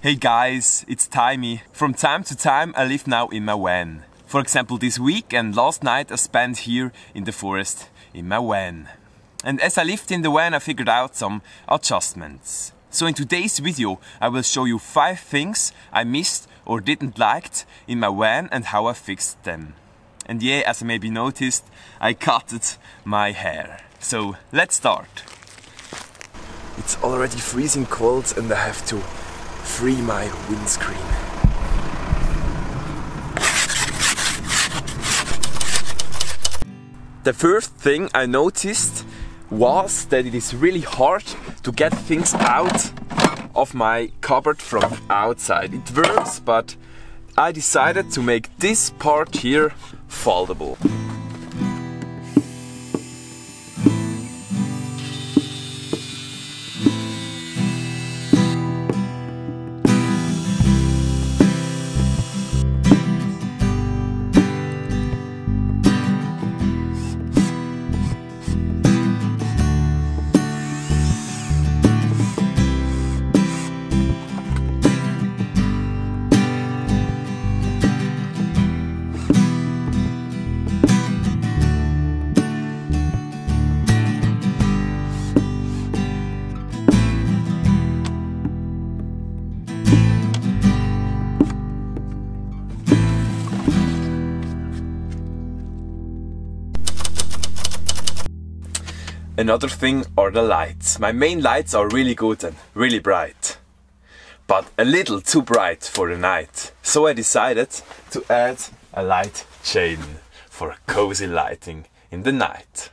Hey guys, it's Taimi. From time to time I live now in my van. For example this week and last night I spent here in the forest in my van. And as I lived in the van I figured out some adjustments. So in today's video I will show you 5 things I missed or didn't like in my van and how I fixed them. And yeah, as I maybe noticed, I cutted my hair. So let's start. It's already freezing cold and I have to free my windscreen. The first thing I noticed was that it is really hard to get things out of my cupboard from outside. It works, but I decided to make this part here foldable. Another thing are the lights. My main lights are really good and really bright, but a little too bright for the night. So I decided to add a light chain for cozy lighting in the night.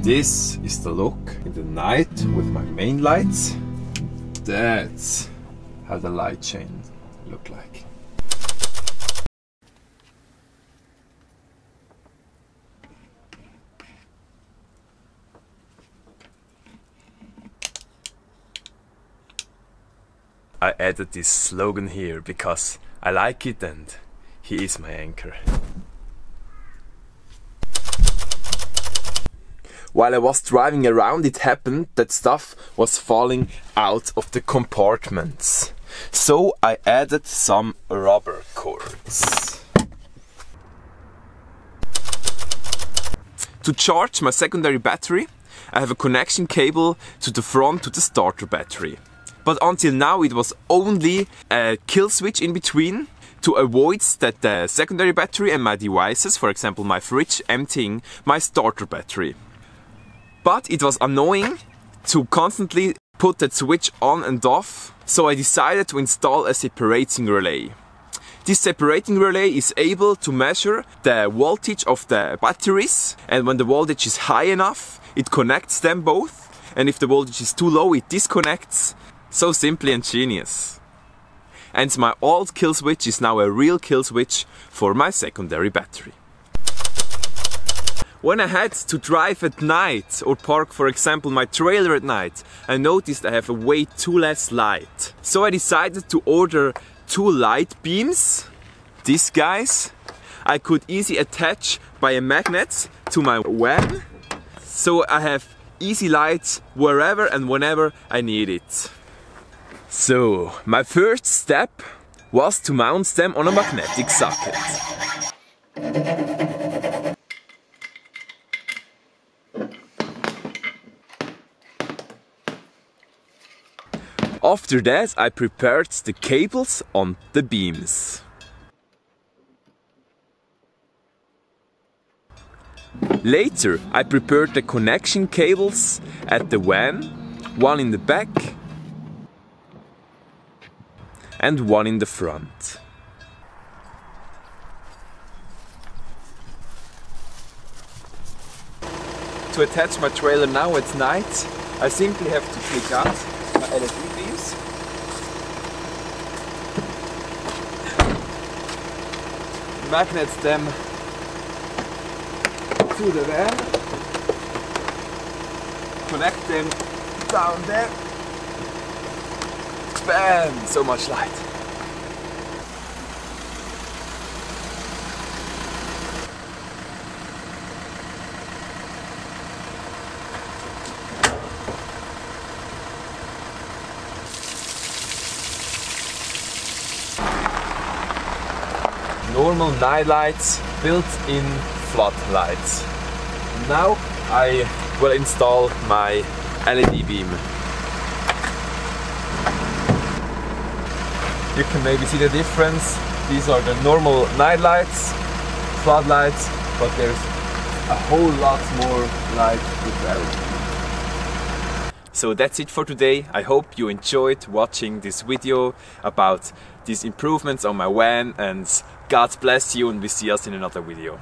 This is the look in the night with my main lights. That's how the light chain look like. I added this slogan here because I like it and he is my anchor. While I was driving around, it happened that stuff was falling out of the compartments. So I added some rubber cords. To charge my secondary battery, I have a connection cable to the front to the starter battery. But until now it was only a kill switch in between to avoid that the secondary battery and my devices, for example my fridge, emptying my starter battery. But it was annoying to constantly put that switch on and off, so I decided to install a separating relay. This separating relay is able to measure the voltage of the batteries, and when the voltage is high enough, it connects them both, and if the voltage is too low, it disconnects. So simple and genius. And my old kill switch is now a real kill switch for my secondary battery. When I had to drive at night or park, for example, my trailer at night, I noticed I have a way too less light. So I decided to order 2 light beams. These guys I could easily attach by a magnet to my van. So I have easy lights wherever and whenever I need it. So my first step was to mount them on a magnetic socket. After that I prepared the cables on the beams. Later I prepared the connection cables at the van, one in the back and one in the front. To attach my trailer now at night, I simply have to take out my LED beams magnet them to the van, connect them down there. Bam! So much light. Normal night lights, built-in floodlights. Now I will install my LED beam. You can maybe see the difference. These are the normal night lights, floodlights, but there's a whole lot more light with LED. So that's it for today. I hope you enjoyed watching this video about these improvements on my van, and God bless you, and we see us in another video.